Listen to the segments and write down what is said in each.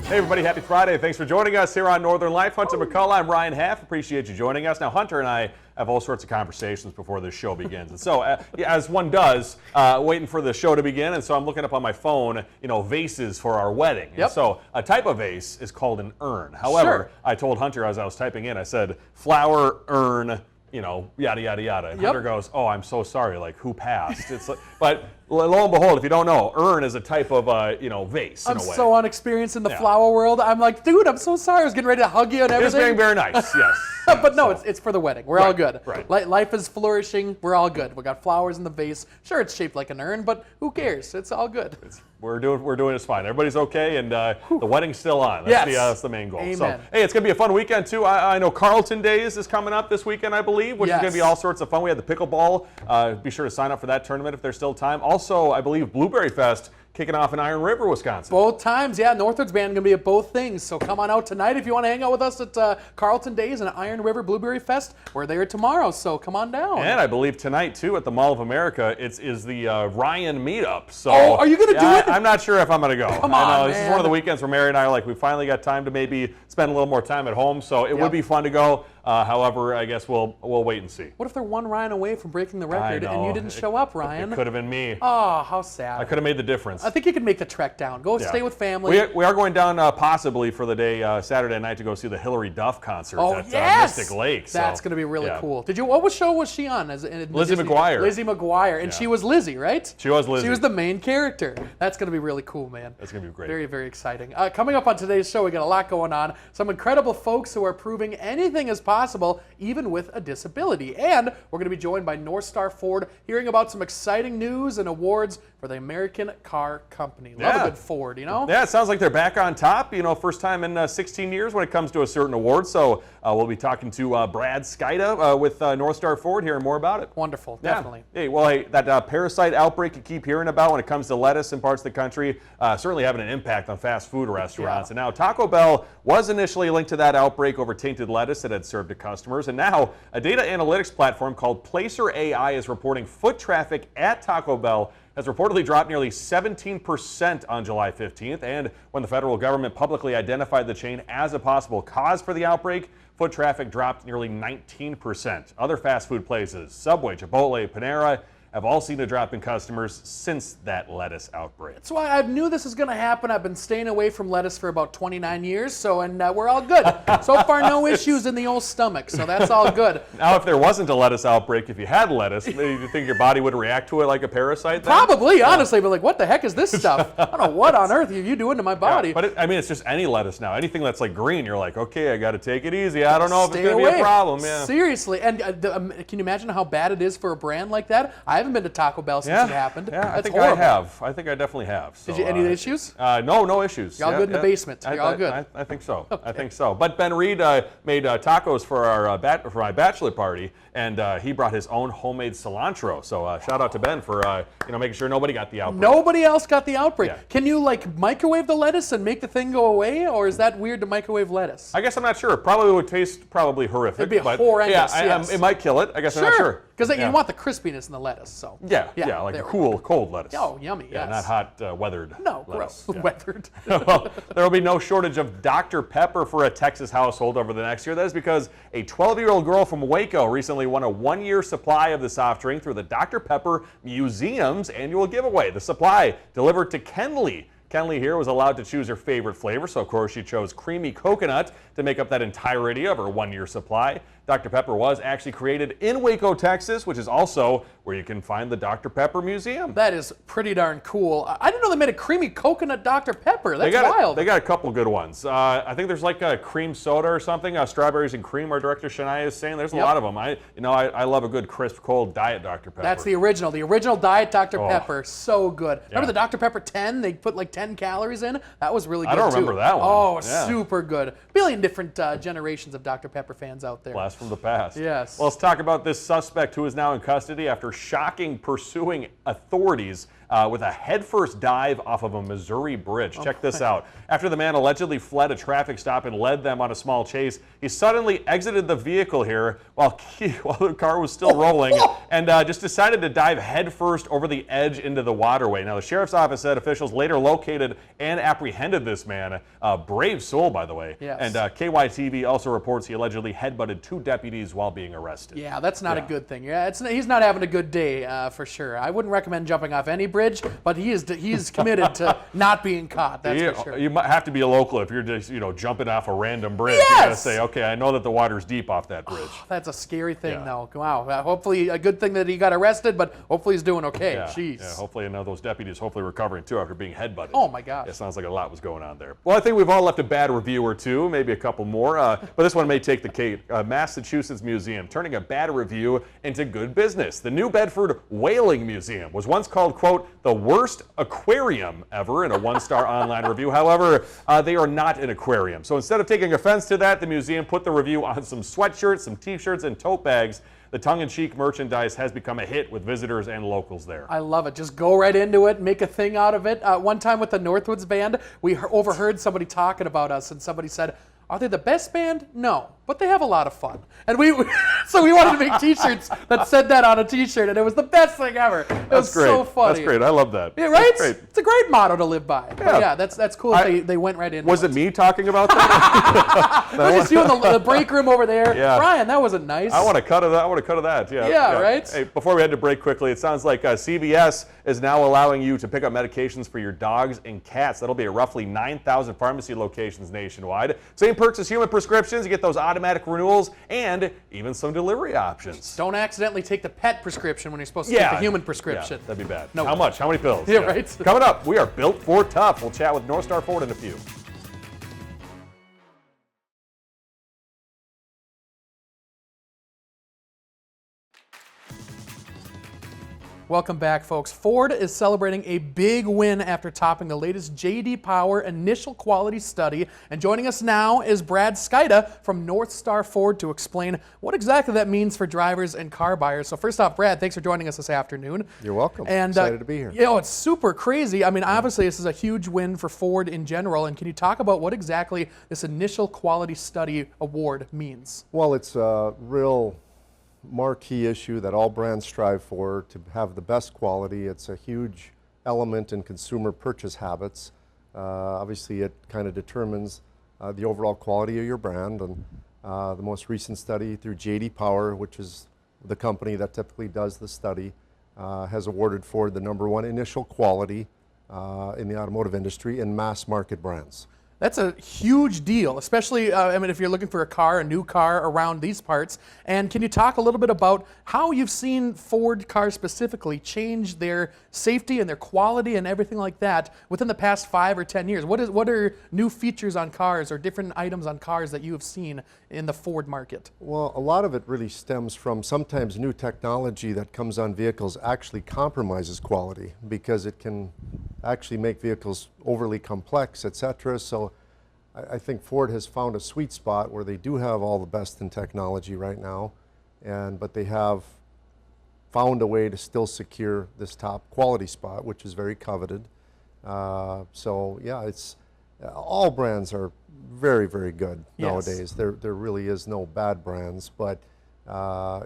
Hey everybody, happy Friday. Thanks for joining us here on Northern Life. Hunter McCullough, I'm Ryan Half. Appreciate you joining us. Now, Hunter and I have all sorts of conversations before this show begins. And so, as one does, waiting for the show to begin, and so I'm looking up on my phone, vases for our wedding. Yep. And so, a type of vase is called an urn. However, I told Hunter as I was typing in, I said, flower, urn, yada, yada, yada. And Hunter goes, oh, I'm so sorry, like, who passed? It's like, but lo and behold, if you don't know, urn is a type of, vase I'm in a way. so unexperienced in the flower world. I'm like, dude, I'm so sorry. I was getting ready to hug you and everything. It's being very nice, yes. But no, it's for the wedding. We're all good. Right. Life is flourishing. We're all good. We got flowers in the vase. Sure, it's shaped like an urn, but who cares? It's all good. We're doing this fine. Everybody's okay, and the wedding's still on. That's the main goal. Amen. So, hey, it's gonna be a fun weekend too. I know Carlton Days is coming up this weekend, I believe, which is gonna be all sorts of fun. We had the pickleball. Be sure to sign up for that tournament if there's still time. Also, I believe Blueberry Fest kicking off in Iron River, Wisconsin. Both times, yeah. Northwoods Band going to be at both things. So come on out tonight if you want to hang out with us at Carlton Days and Iron River Blueberry Fest. We're there tomorrow, so come on down. And I believe tonight, too, at the Mall of America, is the Ryan meetup. So, are you going to do it? I'm not sure if I'm going to go. Come on, I know, man. This is one of the weekends where Mary and I are like, we finally got time to maybe spend a little more time at home, so it would be fun to go. However, I guess we'll wait and see. What if they're one Ryan away from breaking the record I know. and you didn't show up, Ryan? It could have been me. Oh, how sad. I could have made the difference. I think you could make the trek down. Go stay with family. We are going down possibly for the day Saturday night to go see the Hillary Duff concert at Mystic Lake. So, that's going to be really cool. What show was she on? Lizzie McGuire. Lizzie McGuire. And she was Lizzie, right? She was Lizzie. She was the main character. That's going to be really cool, man. That's going to be great. Very, very exciting. Coming up on today's show, we got a lot going on. Some incredible folks who are proving anything is possible, even with a disability. And we're going to be joined by North Star Ford, hearing about some exciting news and awards for the American Car Company. Love a good Ford, Yeah, it sounds like they're back on top. First time in 16 years when it comes to a certain award. So we'll be talking to Brad Skida with North Star Ford, hearing more about it. Wonderful, definitely. Hey, well, that parasite outbreak you keep hearing about when it comes to lettuce in parts of the country, certainly having an impact on fast food restaurants. And now Taco Bell was initially linked to that outbreak over tainted lettuce that had served to customers. And now a data analytics platform called Placer AI is reporting foot traffic at Taco Bell has reportedly dropped nearly 17% on July 15th. And when the federal government publicly identified the chain as a possible cause for the outbreak, foot traffic dropped nearly 19%. Other fast food places, Subway, Chipotle, Panera, have all seen a drop in customers since that lettuce outbreak. That's why I knew this was going to happen. I've been staying away from lettuce for about 29 years, and we're all good. So far, no issues in the old stomach, so that's all good. Now, if there wasn't a lettuce outbreak, if you had lettuce, maybe you think your body would react to it like a parasite then? Probably, honestly, but like, what the heck is this stuff? I don't know what on earth are you doing to my body. Yeah, but it's just any lettuce now. Anything that's like green, you're like, okay, I got to take it easy. I don't know if it's going to be a problem. Yeah. Seriously, and can you imagine how bad it is for a brand like that? I haven't been to Taco Bell since it happened. Yeah, that's I think horrible. I have. I think I definitely have. So, Did you any issues? No issues. You're all good in the basement. You're all good. I think so. Okay. I think so. But Ben Reed made tacos for our for my bachelor party, and he brought his own homemade cilantro. So shout out to Ben for making sure nobody got the outbreak. Nobody else got the outbreak. Yeah. Can you microwave the lettuce and make the thing go away, or is that weird to microwave lettuce? I guess I'm not sure. Probably would taste horrific. It'd be horrendous. Yeah, it might kill it. I guess I'm not sure. Because you want the crispiness in the lettuce. So yeah, like cold lettuce. Oh, yummy. Yeah, yes. not hot weathered. No, lettuce. gross. Yeah. Weathered. Well, there will be no shortage of Dr. Pepper for a Texas household over the next year. That is because a 12-year-old girl from Waco recently won a one-year supply of the soft drink through the Dr. Pepper Museum's annual giveaway. The supply delivered to Kenley. Kenley here was allowed to choose her favorite flavor, so of course she chose creamy coconut to make up that entirety of her one-year supply. Dr. Pepper was actually created in Waco, Texas, which is also where you can find the Dr. Pepper Museum. That is pretty darn cool. I didn't know they made a creamy coconut Dr. Pepper. That's wild. They got a couple good ones. I think there's like a cream soda or something. Strawberries and cream, our director Shania is saying. There's a lot of them. I love a good crisp, cold Diet Dr. Pepper. That's the original Diet Dr. Pepper. So good. Remember the Dr. Pepper 10? They put like 10 calories in. That was really good I don't remember that one. Oh, super good. A billion different generations of Dr. Pepper fans out there. Blast from the past. Yes. Well, let's talk about this suspect who is now in custody after pursuing authorities with a headfirst dive off of a Missouri bridge. Check this out. After the man allegedly fled a traffic stop and led them on a small chase, he suddenly exited the vehicle here while the car was still rolling and just decided to dive headfirst over the edge into the waterway. Now, the sheriff's office said officials later located and apprehended this man. Brave soul, by the way. Yes. And KYTV also reports he allegedly headbutted 2 deputies while being arrested. Yeah, that's not a good thing. Yeah, he's not having a good day for sure. I wouldn't recommend jumping off any bridge, but he's committed to not being caught. That's for sure. You might have to be a local if you're just jumping off a random bridge. Yes! You gotta say, okay, I know that the water's deep off that bridge. That's a scary thing, Yeah. though. Wow. Hopefully, a good thing that he got arrested, but hopefully he's doing okay. Yeah, Jeez. yeah, hopefully those deputies recovering too after being headbutted. Oh my gosh. It sounds like a lot was going on there. Well, I think we've all left a bad review or two, maybe a couple more, but this one may take the cake. Massachusetts Museum turning a bad review into good business. The New Bedford Whaling Museum was once called, quote, the worst aquarium ever in a 1-star online review. However, they are not an aquarium. So instead of taking offense to that, the museum put the review on some sweatshirts, some t-shirts, and tote bags. The tongue-in-cheek merchandise has become a hit with visitors and locals there. I love it. Just go right into it, make a thing out of it. One time with the Northwoods band, we overheard somebody talking about us, and somebody said, "Are they the best band? No, but they have a lot of fun." And so we wanted to make T-shirts that said that on a T-shirt, and it was the best thing ever. It was great. so funny. That's great. I love that. Yeah, right? That's great. It's a great motto to live by. But yeah, that's cool. They went right into it. Was it me talking about that? It was just you in the break room over there. Yeah. Brian, that wasn't nice. I want a cut of that. I want a cut of that. Yeah. Yeah, right? Hey, before we head to break quickly, it sounds like CVS is now allowing you to pick up medications for your dogs and cats. That'll be at roughly 9,000 pharmacy locations nationwide. Same perks as human prescriptions. You get those automatic renewals and even some delivery options. Don't accidentally take the pet prescription when you're supposed to take the human prescription. Yeah, that'd be bad. No. How much? How many pills? Yeah, right. Coming up, we are built for tough. We'll chat with North Star Ford in a few. Welcome back, folks. Ford is celebrating a big win after topping the latest J.D. Power initial quality study. And joining us now is Brad Skida from North Star Ford to explain what exactly that means for drivers and car buyers. So first off, Brad, thanks for joining us this afternoon. You're welcome. And, excited to be here. It's super crazy. I mean, obviously, this is a huge win for Ford in general. And can you talk about what exactly this initial quality study award means? Well, it's a real marquee issue that all brands strive for, to have the best quality. It's a huge element in consumer purchase habits. Obviously, it kind of determines the overall quality of your brand. And the most recent study through J.D. Power, which is the company that typically does the study, has awarded Ford the #1 initial quality in the automotive industry in mass market brands. That's a huge deal, especially, if you're looking for a new car around these parts. And can you talk a little bit about how you've seen Ford cars specifically change their safety and their quality and everything like that within the past 5 or 10 years? What are new features on cars or different items on cars that you have seen in the Ford market? Well, a lot of it really stems from sometimes new technology that comes on vehicles actually compromises quality because it can actually make vehicles overly complex, etc. So I think Ford has found a sweet spot where they do have all the best in technology right now, but they have found a way to still secure this top quality spot, which is very coveted. So yeah, it's all brands are very, very good nowadays. There really is no bad brands, but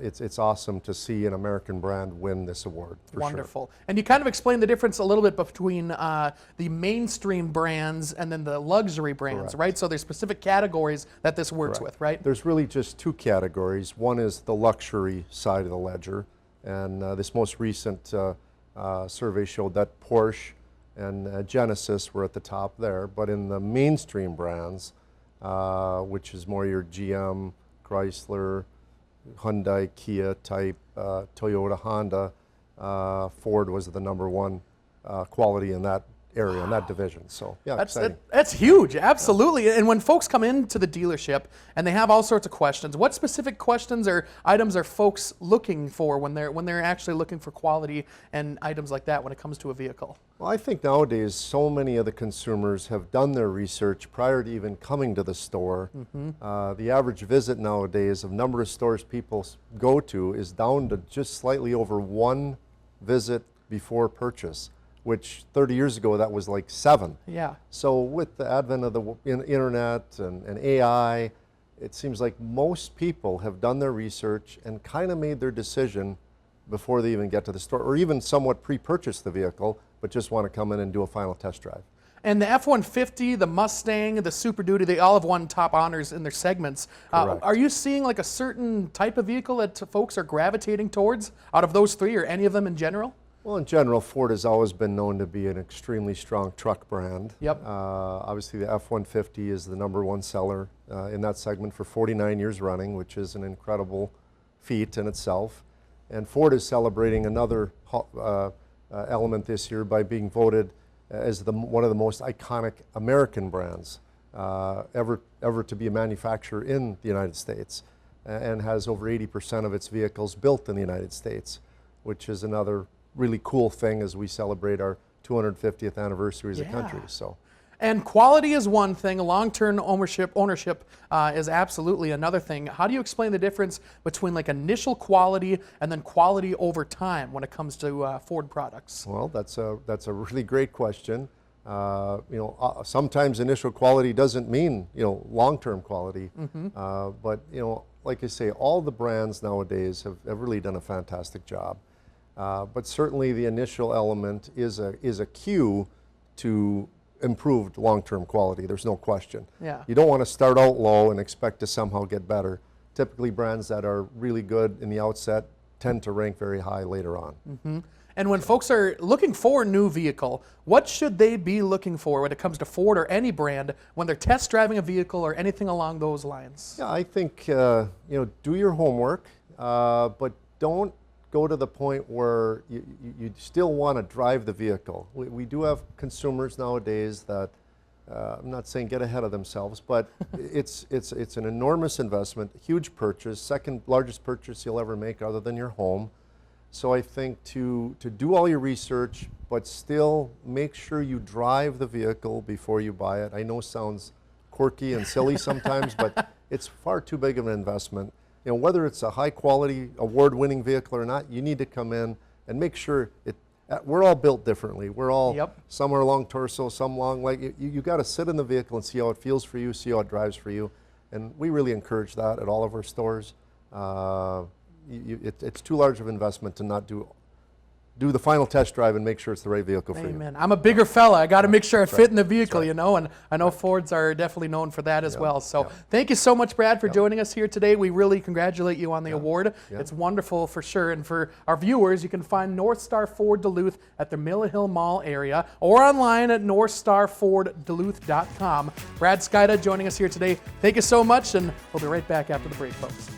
it's awesome to see an American brand win this award, for Wonderful. And you kind of explained the difference a little bit between the mainstream brands and then the luxury brands, right? So there's specific categories that this works with, right? There's really just 2 categories. One is the luxury side of the ledger, and this most recent survey showed that Porsche and Genesis were at the top there. But in the mainstream brands, which is more your GM, Chrysler, Hyundai, Kia type, Toyota, Honda, Ford was the #1 quality in that area, in that division. So yeah, exciting. That's huge, absolutely. And when folks come into the dealership and they have all sorts of questions, what specific questions or items are folks looking for when they're actually looking for quality and items like that when it comes to a vehicle? Well, I think nowadays so many of the consumers have done their research prior to even coming to the store. The average visit nowadays of number of stores people go to is down to just slightly over 1 visit before purchase. which 30 years ago that was like 7. Yeah. So with the advent of the internet and AI, it seems like most people have done their research and kind of made their decision before they even get to the store, or even somewhat pre-purchase the vehicle, but just want to come in and do a final test drive. And the F-150, the Mustang, the Super Duty, they all have won top honors in their segments. Correct. Are you seeing like a certain type of vehicle that folks are gravitating towards out of those three, or any of them in general? Well, in general, Ford has always been known to be an extremely strong truck brand. Yep. Obviously, the F-150 is the #1 seller in that segment for 49 years running, which is an incredible feat in itself. And Ford is celebrating another element this year by being voted as one of the most iconic American brands ever to be a manufacturer in the United States, and has over 80% of its vehicles built in the United States, which is another really cool thing as we celebrate our 250th anniversary as a country. So. And quality is one thing, long-term ownership is absolutely another thing. How do you explain the difference between like initial quality and then quality over time when it comes to Ford products? Well, that's a really great question. Sometimes initial quality doesn't mean long-term quality, but like I say, all the brands nowadays have really done a fantastic job. But certainly the initial element is a cue to improved long-term quality. There's no question. Yeah. You don't want to start out low and expect to somehow get better. Typically, brands that are really good in the outset tend to rank very high later on. Mm-hmm. And when folks are looking for a new vehicle, what should they be looking for when it comes to Ford or any brand when they're test driving a vehicle or anything along those lines? Yeah, I think do your homework, but don't go to the point where you still want to drive the vehicle. We do have consumers nowadays that, I'm not saying get ahead of themselves, but it's an enormous investment, huge purchase, second largest purchase you'll ever make other than your home. So I think to do all your research, but still make sure you drive the vehicle before you buy it. I know it sounds quirky and silly sometimes, but it's far too big of an investment. Whether it's a high quality, award-winning vehicle or not, you need to come in and make sure we're all built differently. We're all, some are long torso, some long leg. You got to sit in the vehicle and see how it feels for you, see how it drives for you. And we really encourage that at all of our stores. It's too large of an investment to not do the final test drive and make sure it's the right vehicle for you. Amen. I'm a bigger fella. I got to make sure I fit in the vehicle, and I know Fords are definitely known for that as well. So thank you so much, Brad, for joining us here today. We really congratulate you on the award. It's wonderful for sure. And for our viewers, you can find North Star Ford Duluth at the Mill Hill Mall area or online at northstarfordduluth.com. Brad Skyda joining us here today. Thank you so much, and we'll be right back after the break, folks.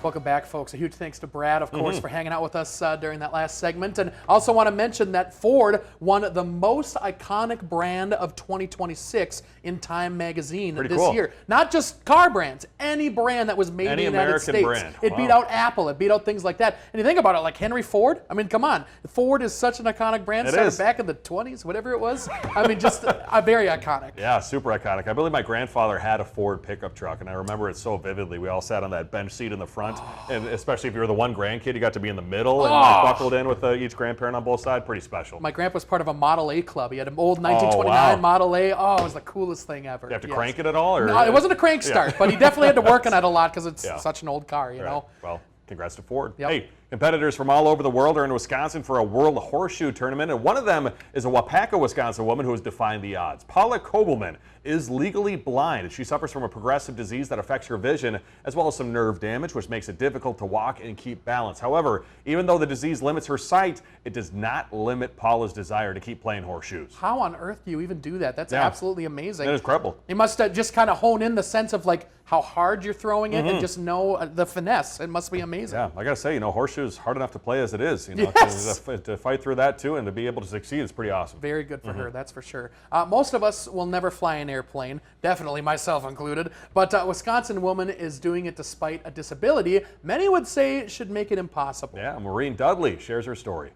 Welcome back, folks. A huge thanks to Brad, of course, for hanging out with us during that last segment. And also want to mention that Ford won the most iconic brand of 2026 in Time magazine this year. Not just car brands, any brand that was made in the United States. Brand. It beat out Apple, it beat out things like that. And you think about it, like Henry Ford, I mean, come on. Ford is such an iconic brand, started back in the 20s, whatever it was. I mean, just very iconic. Yeah, super iconic. I believe my grandfather had a Ford pickup truck, and I remember it so vividly. We all sat on that bench seat in the front. And especially if you were the one grandkid, you got to be in the middle and buckled in with each grandparent on both sides. Pretty special. My grandpa was part of a Model A club. He had an old 1929 Model A. Oh, it was the coolest thing ever. Did you have to crank it at all? Or? No, it wasn't a crank start, but he definitely had to work on it a lot because it's such an old car, you know. Well, congrats to Ford. Hey, competitors from all over the world are in Wisconsin for a World Horseshoe Tournament, and one of them is a Wapaka, Wisconsin woman who has defied the odds. Paula Kobelman is legally blind. She suffers from a progressive disease that affects her vision, as well as some nerve damage, which makes it difficult to walk and keep balance. However, even though the disease limits her sight, it does not limit Paula's desire to keep playing horseshoes. How on earth do you even do that? That's absolutely amazing. That is incredible. You must just kind of hone in the sense of like how hard you're throwing it and just know the finesse. It must be amazing. Yeah, I gotta say, horseshoes hard enough to play as it is. To fight through that too and to be able to succeed is pretty awesome. Very good for her, that's for sure. Most of us will never fly an airplane, definitely myself included, but a Wisconsin woman is doing it despite a disability many would say should make it impossible. Yeah, Maureen Dudley shares her story.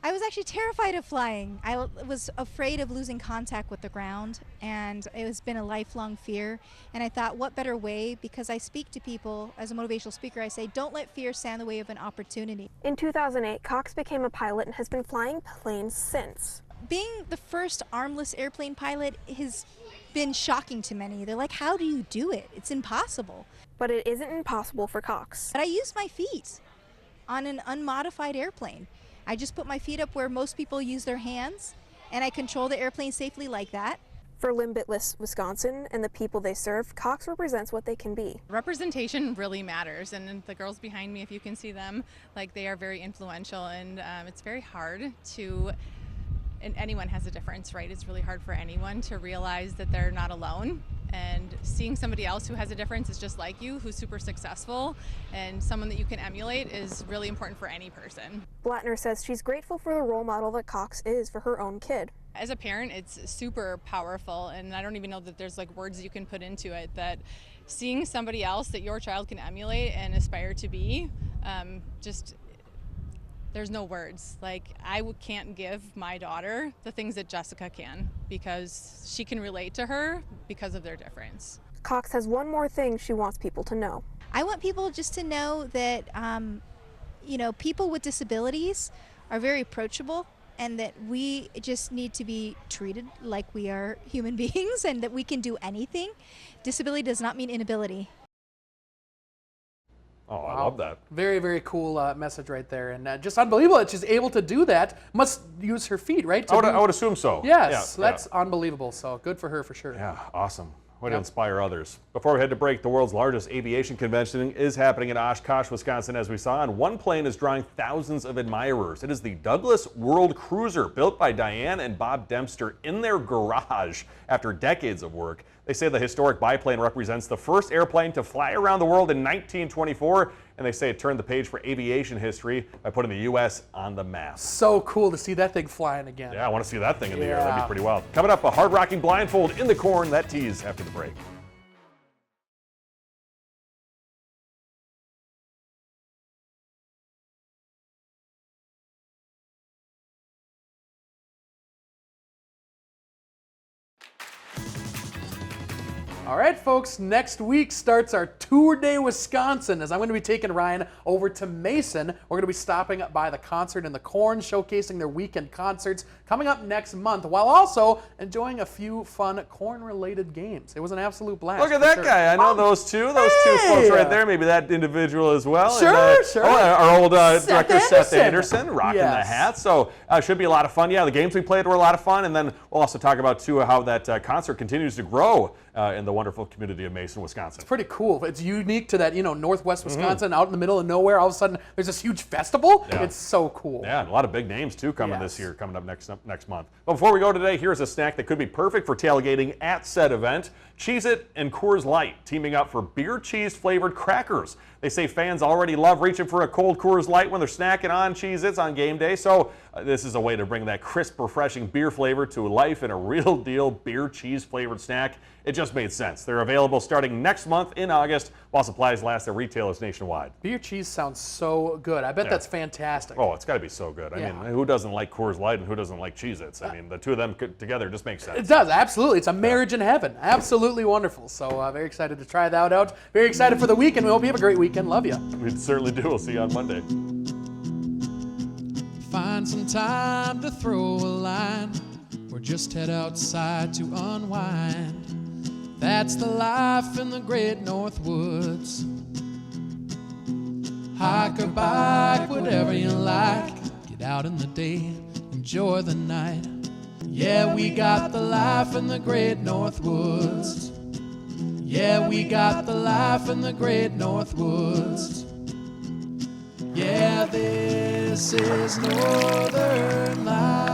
I was actually terrified of flying. I was afraid of losing contact with the ground, and it has been a lifelong fear. And I thought, what better way? Because I speak to people as a motivational speaker, I say, don't let fear stand in the way of an opportunity. In 2008, Cox became a pilot and has been flying planes since. Being the first armless airplane pilot has been shocking to many. They're like, how do you do it? It's impossible. But it isn't impossible for Cox. But I use my feet on an unmodified airplane. I just put my feet up where most people use their hands, and I control the airplane safely like that. For Limitless Wisconsin and the people they serve, Cox represents what they can be. Representation really matters, and the girls behind me, if you can see them, like they are very influential, and it's very hard to, and anyone has a difference, right? It's really hard for anyone to realize that they're not alone. And seeing somebody else who has a difference is just like you, who's super successful, and someone that you can emulate is really important for any person. Blattner says she's grateful for the role model that Cox is for her own kid. As a parent, it's super powerful, and I don't even know that there's like words you can put into it, that seeing somebody else that your child can emulate and aspire to be, there's no words. Like, I can't give my daughter the things that Jessica can, because she can relate to her because of their difference. Cox has one more thing she wants people to know. I want people just to know that, people with disabilities are very approachable, and that we just need to be treated like we are human beings, and that we can do anything. Disability does not mean inability. Oh, I love that. Very, very cool message right there. And just unbelievable that she's able to do that. Must use her feet, right? I would assume so. Yes, Yeah, that's unbelievable. So good for her for sure. yeah, awesome. Way to Yep. inspire others. Before we head to break, the world's largest aviation convention is happening in Oshkosh, Wisconsin, as we saw, and one plane is drawing thousands of admirers. It is the Douglas World Cruiser, built by Diane and Bob Dempster in their garage after decades of work. They say the historic biplane represents the first airplane to fly around the world in 1924, and they say it turned the page for aviation history by putting the U.S. on the map. So cool to see that thing flying again. Yeah, I want to see that thing in the air. That'd Yeah. be pretty wild. Coming up, a hard-rocking blindfold in the corn. That tease after the break. All right, folks, next week starts our Tour de Wisconsin, as I'm going to be taking Ryan over to Mason. We're going to be stopping by the Concert in the Corn, showcasing their weekend concerts coming up next month, while also enjoying a few fun corn-related games. It was an absolute blast. Look at for that sure. guy. I know those two folks right there. Maybe that individual as well. Sure, sure. Our old director, Seth Anderson. Anderson, rocking the Yes. hat. So should be a lot of fun. Yeah, the games we played were a lot of fun. And then we'll also talk about, too, how that concert continues to grow in the wonderful community of Mason, Wisconsin. Pretty cool. It's unique to that, northwest Wisconsin, out in the middle of nowhere. All of a sudden, there's this huge festival. Yeah. It's so cool. Yeah, and a lot of big names, too, coming Yes. this year, coming up next month. But before we go today, here's a snack that could be perfect for tailgating at said event. Cheez-It and Coors Light teaming up for beer cheese flavored crackers. They say fans already love reaching for a cold Coors Light when they're snacking on Cheez-Its on game day. So this is a way to bring that crisp, refreshing beer flavor to life in a real deal beer cheese flavored snack. It just made sense. They're available starting next month in August while supplies last at retailers nationwide. Beer cheese sounds so good. I bet that's fantastic. Oh, it's got to be so good. I Yeah. mean, who doesn't like Coors Light and who doesn't like Cheez-Its? I mean, the two of them together just makes sense. It does, absolutely. It's a marriage in heaven. Absolutely wonderful. So very excited to try that out. Very excited for the weekend. We hope you have a great weekend. Love you. We certainly do. We'll see you on Monday. Find some time to throw a line or just head outside to unwind. That's the life in the great North Woods. Hike or bike, whatever you like. Get out in the day, enjoy the night. Yeah, we got the life in the great North Woods. Yeah, we got the life in the great North Woods. Yeah, this is Northern Life.